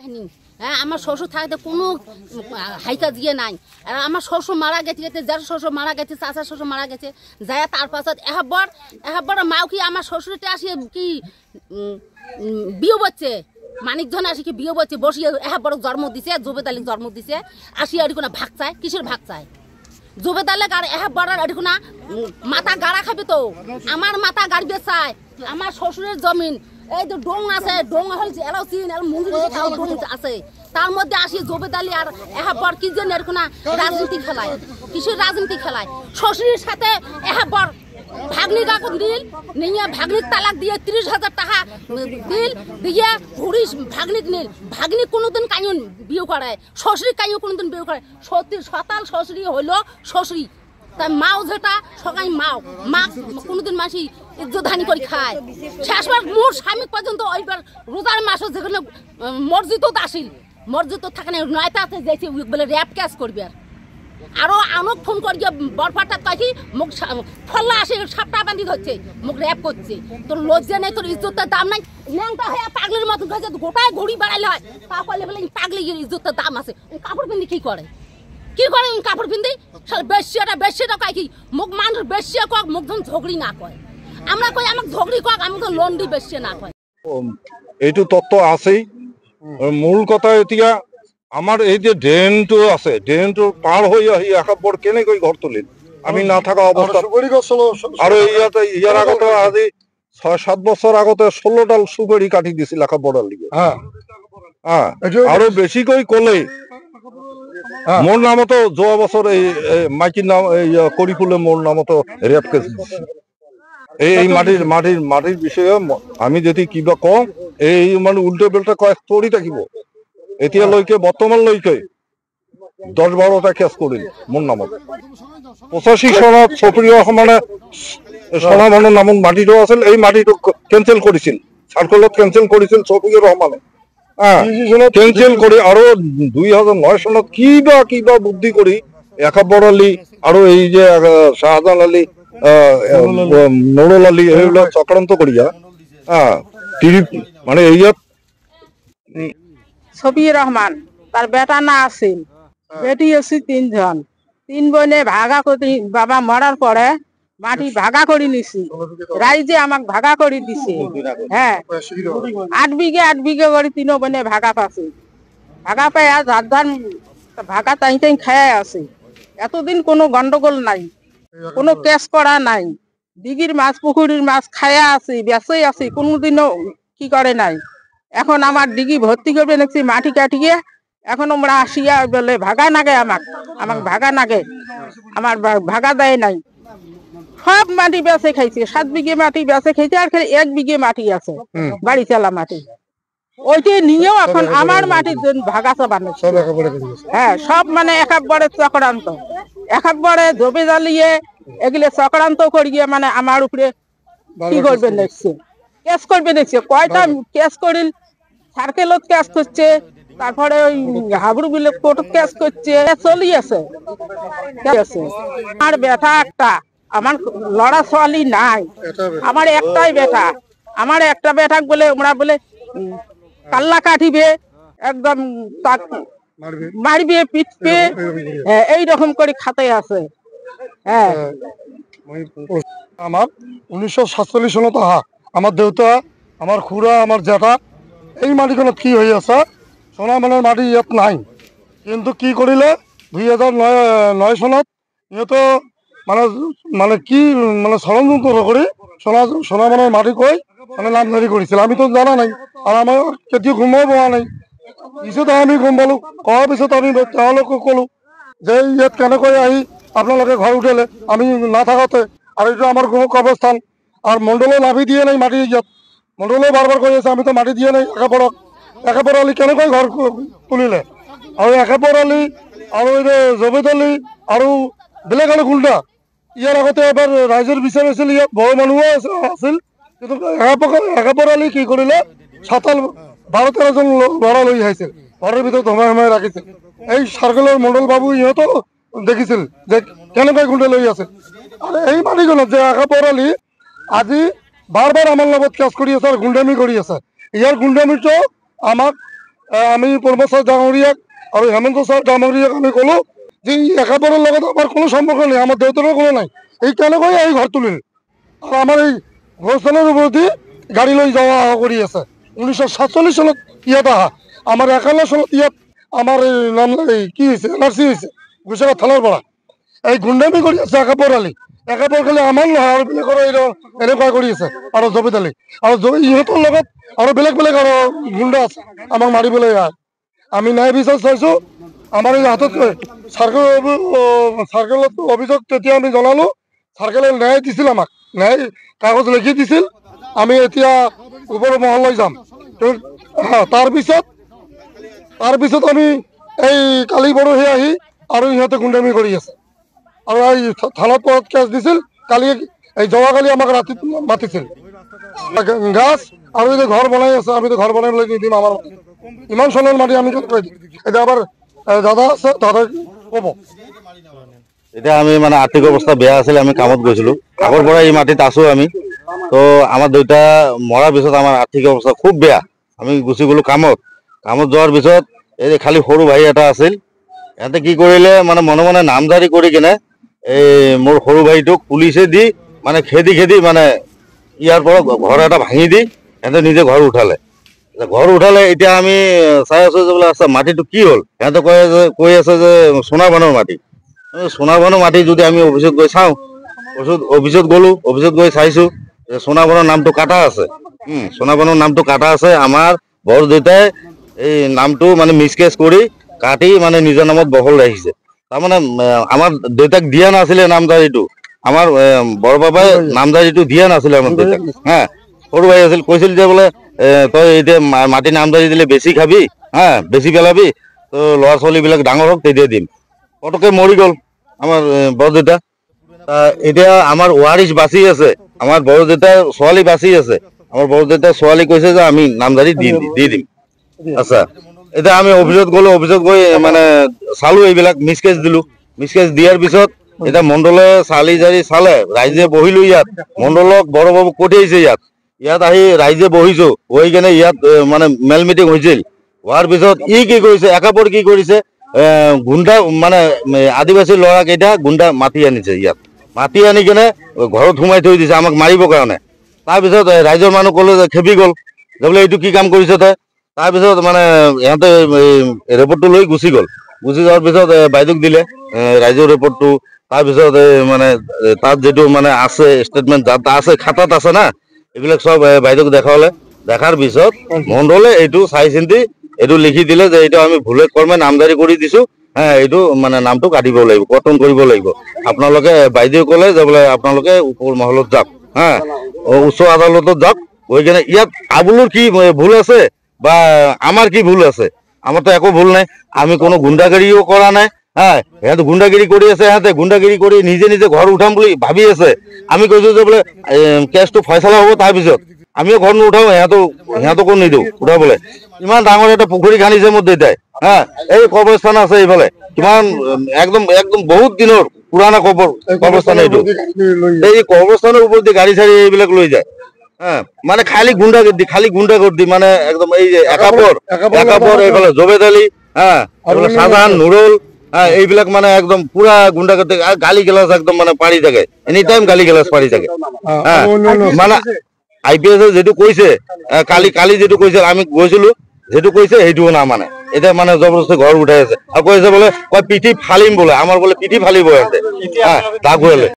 হ্যাঁ, আমার শ্বশুর থাকতে কোনো হাইকা দিয়ে নাই। আর আমার শ্বশুর মারা গেছে, যার শ্বশুর মারা গেছে, চাচার শ্বশুর মারা গেছে, যায় তার পাশে এহাব্বর মাও কি আমার শ্বশুরটা আসিয়ে কি বিয়ে বলছে, মানিকজন আসি কি বিয়ে বলছে, বসিয়ে এহাব্বর জন্ম দিছে, জুবেদ আলীকে জন্ম দিছে, আসিয়ে আর কোনো ভাগ চায়, কিসের ভাগ চায়? জুবেদ আলীক আর এহাব্বর আর না মাথা গাড়া খাবে তো, আমার মাথা গাড়বে চায়, আমার শ্বশুরের জমিন এই তো ডোং আছে, ডোং হয়েছে এলাও চিন মন্দির আছে, তার মধ্যে আসি জুবেদ আলী আর এহাব্বর কি জন্য এরকম রাজনীতি খেলায়, কিসের রাজনীতি খেলায়? শ্বশুরের সাথে এহাব্বর ভাগ্নি কাকু দিল নিয়ে ভাগ্নির তালাক দিয়ে 30,000 টাকা দিল দিয়ে ঘুরি ভাগ্নিক নিল। ভাগ্নি কোনোদিন কাইন বিয়ে করায়, শ্বশুরি কাইও কোনোদিন বিয়ে করে, সতাল শ্বশুরি হইলো শ্বশুরি, তাই মাও যেটা সবাই মা কোনোদিন মাসি ইজ্জতহানি করে খায়। শেষবার মোর স্বামী পর্যন্ত ওইবার রোজার মাসে যেখানে মসজিদও আসিল, মসজিদও থাকে না, নয়টাতে যাইছে বলে র্যাপ ক্যাশ করবে। আরো আনক ফোন করিয়ে বরফাটা কয়েছি মুখ ফল্লা আসে সাপটা বান্ধি ধরছে, মুখ র্যাপ করছে। তোর লজ্জা নেই, তোর ইজ্জতের দাম নাই, ন্যাংটা হয়ে পাগলের মতন খাইছে, গোটায় ঘুড়ি বাড়াইলে হয় তাহলে বলে পাগলে ইজ্জতের দাম আছে। কাপড় পিন্ধি কি করে কাপড় পিন্ধি বেশিটা কয় কি মুখ মানুষ বেশি কক, মুখ যখন ঝগড়ি না কয়, আমরা কই আমাকে ঝগড়ি কক, আমাকে লন্ডি বেশি না কয়। এইটো তত্ত্ব আছেই। মূল কথা এতিয়া আমার এই যে ড্রেনটো আছে, ড্রেনটো পার হৈ আহি একাব্বৰ কেনেকৈ ঘৰ তুলিল আমি নাথাকা অৱস্থাত। আৰু ইয়াৰ আগতে আজি 6-7 বছৰ আগতে 16ডাল চুবুৰী কাটি দিছিল একাব্বৰ আলীয়ে। আৰু বেছিকৈ ক'লে মোৰ নামতো যোৱা বছৰ এই মাইকীৰ নাম কৰি ফুলে মোৰ নামতো ৰেপ কেছ দিছে। এই মাটিৰ বিষয়ে আমি যদি কিবা কওঁ এই মানে উল্টো বেল্টা কয় কৰি থাকিব। এতিয়ালৈকে বৰ্তমানলৈকে 10-12টা কেছ কৰিল মোৰ নামত। 85 চনত চফিউৰ ৰহমানে সোণামনৰ নামত মাটিটো আছিল, এই মাটিটো কেঞ্চেল কৰিছিল, চাৰ্কলত কেঞ্চেল কৰিছিল চফিউৰ ৰহমানে। কেঞ্চেল কৰি আৰু 2009 চনত কিবা বুদ্ধি কৰি একাব্বৰ আলী আৰু এই যে শাহজাহান আলী, নুৰুল আলী এইবিলাক চক্ৰান্ত কৰিয়া মানে ইয়াত শফিউর রহমান তার বেটা না আছিল, বেটি আছে 3 জন, 3 বোনে ভাগা করে বাবা মরার পরে মাটি ভাগা করে নিছি, রাইজে আমাকে ভাগা করে দিছে। হ্যাঁ, 8 বিঘে করে 3 বোনে ভাগা পাচ্ছে, ভাগা পাই আর ধান ভাগা তাই খায় আছে। এতদিন কোনো গন্ডগোল নাই, কোনো কেস করা নাই, দিঘির মাছ পুকুরির মাছ খায়া আছে, বেঁচে আছে, কোনোদিনও কি করে নাই। এখন আমার ডিগি ভর্তি করবে দেখছি মাটি কাটিয়ে, এখন আমরা আসিয়া বলে ভাগা নাগে, আমাকে ভাগা নাগে, আমার ভাগা দেয় নাই। সব মাটি বেঁচে খাইছে, 7 বিঘে মাটি বেঁচে খাইছে, আর 1 বিঘে মাটি আছে বাড়ি চালা মাটি, ওইটাই নিয়েও এখন আমার মাটির জন্য ভাগা চাবানো। হ্যাঁ, সব মানে একাব্বরে চক্রান্ত, একাব্বরে জবে জ্বালিয়ে এগুলো চক্রান্ত করিয়ে মানে আমার উপরে কি করবে দেখছে, কেস করবে দেখছে। কয়টা কেস করিল, সার্কেলত কেস করছে, তারপরে ওই হাবড়ু বিলে কোর্ট কেস করছে, চলি আছে। আমার বেটা একটা, আমার লড়া ছোয়ালি নাই, আমার একটাই বেটা, আমার একটা বেটা বলে ওরা বলে কাল্লা কাটিবে, একদম মারবে পিটবে, এইরকম করে খাতে আছে। হ্যাঁ, আমার 1947 সনত আহা আমার দেউতা, আমার খুড়া, আমার জেঠা এই মাটিখনত কি হৈ আছে, সোণামনৰ মাটি ইয়াত নাই। কিন্তু কি কৰিলে 2009 চনত ইহঁতে মানে কি মানে ষড়যন্ত্ৰ কৰি সোণামনৰ মাটি কৈ মানে নামজাৰি কৰিছিল। আমিতো জানা নাই আৰু আমাৰ কেতিয়াও গমো পোৱা নাই। পিছত আমি গম পালোঁ, কোৱাৰ পিছত আমি তেওঁলোকক ক'লোঁ যে ইয়াত কেনেকৈ আহি আপোনালোকে ঘৰ উঠালে, আমি নাথাকোঁতে, আৰু এইটো আমাৰ কবৰস্থান। আৰ মন্ডলেও নাভি দিয়ে নাই মাটি, ইয়াত মন্ডলেও বাৰবাৰ কৈ আছে আমি তো মাটি দিয়ে নাই একাব্বৰক। একাব্বৰ আলী কেনেকৈ ঘৰ তুলিলে, আৰু একাব্বৰ আলী আৰু জবেদ আলী আৰু বেলেগ আৰু গুণ্ডা ইয়াৰ আগতে এবাৰ ৰাইজৰ বিচাৰ হৈছিল, ইয়াত বহু মানুহো আছিল। কিন্তু একাব্বৰ আলী কি কৰিলে, 12-13 জন ল'ৰা লৈ আহিছিল, ঘৰৰ ভিতৰত সোমাই ৰাখিছিল। এই চাৰ্কেলৰ মণ্ডল বাবু ইহঁতো দেখিছিল যে কেনেকৈ গুণ্ডা লৈ আছে। আৰু এই মাটিখনত যে একাব্বৰ আলী আজি বাৰবাৰ আমাৰ লগত কেছ কৰি আছে আৰু গুণ্ডামি কৰি আছে। ইয়াৰ গুণ্ডামিটো আমাক আমি প্ৰমোদ ছাৰ ডাঙৰীয়াক আৰু হেমন্ত ছাৰ ডাঙৰীয়াক আমি ক'লো যে একেবাৰৰ লগত আমাৰ কোনো সম্পৰ্ক নাই, আমাৰ দেউতাৰো কোনো নাই, এই তেনেকৈ এই ঘৰ তুলিল। আৰু আমাৰ এই ঘৰখনৰ ওপৰতে গাড়ী লৈ যোৱা অহা কৰি আছে। 1947 চনত ইয়াত অহা, আমাৰ 51 চনত ইয়াত আমাৰ এই নাম কি হৈছে NRC হৈছে গোসাইগাঁও থানাৰ পৰা। এই গুণ্ডামি কৰি আছে একেবাৰ আলি, একেবাৰ খালি আমাৰ নহয় আৰু বেলেগৰ এনেকুৱা কৰি আছে। আৰু জবিত আলি আৰু ইহঁতৰ লগত আৰু বেলেগ বেলেগ আৰু গুণ্ডা আছে আমাক মাৰিবলৈ আহে। আমি ন্যায় বিচাৰ চাইছোঁ, আমাৰ এই হাতত চাৰ্কেলত অভিযোগ তেতিয়া আমি জনালোঁ, চাৰ্কেলে ন্যায় দিছিল, আমাক ন্যায় কাগজ লিখি দিছিল। আমি এতিয়া ওপৰৰ মহললৈ যাম। তাৰপিছত আমি এই কালি পৰহি আহি আৰু ইহঁতে গুণ্ডামি কৰি আছে আৰু এই থানাত পৰত কেছ দিছিল। কালি এই যোৱাকালি আমাক ৰাতি মাতিছিল গাছ আৰু এই ঘৰ বনাই আছে, আমিতো ঘৰ বনাবলৈ নিদিম। আমাৰ ইমান চনৰ মাটি আমি কৈ দিম। এতিয়া আবাৰ দাদা আছে, দাদা ক'ব। এতিয়া আমি মানে আৰ্থিক অৱস্থা বেয়া আছিল, আমি কামত গৈছিলোঁ, আগৰ পৰা এই মাটিত আছোঁ আমি। তো আমাৰ দেউতা মৰাৰ পিছত আমাৰ আৰ্থিক অৱস্থা খুব বেয়া, আমি গুচি গ'লোঁ কামত যোৱাৰ পিছত এই খালি সৰু ভাই এটা আছিল, সিহঁতে কি কৰিলে মানে মনে মনে নামজাৰি কৰি কিনে এই মোৰ সৰু ভাইটোক পুলিচে দি মানে খেদি মানে ইয়াৰ পৰা ঘৰ এটা ভাঙি দি সিহঁতে নিজে ঘৰ উঠালে। এতিয়া আমি চাই আছোঁ যে বোলে আচ্ছা মাটিটো কি হ'ল, সিহঁতে কৈ আছে যে সোণাবানৰ মাটি। সোণাবানৰ মাটি যদি আমি অফিচত গৈ চাওঁ, অফিচত গ'লোঁ, অফিচত গৈ চাইছোঁ যে সোণাবানৰ নামটো কাটা আছে। সোণাবানৰ নামটো কাটা আছে। আমাৰ বৰ দেউতাই এই নামটো মানে মিছকেচ কৰি কাটি মানে নিজৰ নামত বহল ৰাখিছে। তাৰমানে আমাৰ দেউতাক দিয়া নাছিলে নামজাৰিটো, আমাৰ বৰ বাবাই নামজাৰিটো দিয়া নাছিলে আমাৰ দেউতাক। হা, সৰু ভাই আছিল, কৈছিল যে বোলে তই এতিয়া মাটি নামজাৰি দিলে বেছি খাবি, হা বেছি পেলাবি, তো ল'ৰা ছোৱালীবিলাক ডাঙৰ হওক তেতিয়া দিম। পটককৈ মৰি গ'ল আমাৰ বৰদেউতা। এতিয়া আমাৰ ৱাৰিছ বাচি আছে, আমাৰ বৰদেউতাৰ ছোৱালী বাচি আছে। আমাৰ বৰদেউতাৰ ছোৱালী কৈছে যে আমি নামজাৰি দি দিম। আচ্ছা, এতিয়া আমি অফিচত গ'লো, অফিচত গৈ মানে চালোঁ, এইবিলাক মিছকেচ দিলোঁ। মিছকেচ দিয়াৰ পিছত এতিয়া মণ্ডলে চালি জাৰি চালে, ৰাইজে বহিলোঁ ইয়াত, মণ্ডলক বৰবাবুক পঠিয়াইছে ইয়াত আহি ৰাইজে বহিছোঁ, বহি কেনে ইয়াত মানে মেল মিটিং হৈছিল। হোৱাৰ পিছত কি কৰিছে, একাপৰ কি কৰিছে, গুণ্ডা মানে আদিবাসী ল'ৰাকেইটা গুণ্ডা মাতি আনিছে, ইয়াত মাতি আনি কেনে ঘৰত সোমাই থৈ দিছে আমাক মাৰিবৰ কাৰণে। তাৰপিছত ৰাইজৰ মানুহ ক'লে যে খেপি গ'ল, যে বোলে এইটো কি কাম কৰিছে তই। তাৰপিছত মানে ইহঁতে ৰিপৰ্টটো লৈ গুচি গ'ল। গুচি যোৱাৰ পিছত বাইদেউক দিলে ৰাইজৰ ৰিপৰ্টটো। তাৰপিছত মানে তাত যিটো মানে আছে ষ্টেটমেণ্ট যাত আছে, খাতাত আছে না, এইবিলাক চব বাইদেউক দেখালে। দেখাৰ পিছত মণ্ডলে এইটো চাই চিন্তি এইটো লিখি দিলে যে এইটো আমি ভুলে কৰ্মে নামজাৰি কৰি দিছোঁ, হ্যাঁ এইটো মানে নামটো কাটিব লাগিব, কৰ্তন কৰিব লাগিব। আপোনালোকে বাইদেউ ক'লে যে বোলে আপোনালোকে ওপৰ মহলত যাওক, হা উচ্চ আদালতত যাওক, গৈ কিনে ইয়াত আবুলৰ কি ভুল আছে বা আমাৰ কি ভুল আছে, আমাৰতো একো ভুল নাই, আমি কোনো গুণ্ডাগিৰিও কৰা নাই। হ্যাঁ, সিহঁতে গুণ্ডাগিৰি কৰি আছে, সিহঁতে গুণ্ডাগিৰি কৰি নিজে ঘৰ উঠাম বুলি ভাবি আছে। আমি কৈছোঁ যে বোলে কেছটো ফয়চলা হ'ব, তাৰপিছত আমিও ঘৰ নুঠাওঁ, সিহঁতকো নিদিওঁ উঠাবলৈ। ইমান ডাঙৰ এটা পুখুৰী খান্দিছে মোৰ দেউতাই, হা এই কবৰস্থান আছে এইফালে, কিমান একদম বহুত দিনৰ পুৰণা কবৰস্থান এইটো। এই কবৰস্থানৰ ওপৰত গাড়ী চাড়ী এইবিলাক লৈ যায়, হ্যাঁ মানে খালি গুণ্ডাগৰ্দি মানে একদম। এই যে একাপৰ এইফালে জবেদ আলী, হ্যাঁ শাহজাহান, নুৰুল, হ্যাঁ এইবিলাক মানে একদম পুৰা গুণ্ডাগৰ্দি, গালি গেলাচ একদম মানে পাৰি থাকে, এনি টাইম গালি গেলাচ পাৰি থাকে। হ্যাঁ মানে IPS যেটো কৈছে, কালি যেটো কৈছে, আমি গৈছিলোঁ, যেটো কৈছে সেইটোও না মানে। এতিয়া মানে জবৰদস্তি ঘৰ উঠাই আছে আৰু কৈছে বোলে পিঠি ফালিম বোলে, আমাৰ বোলে পিঠি ফালিব সিহঁতে, হ্যাঁ দাগ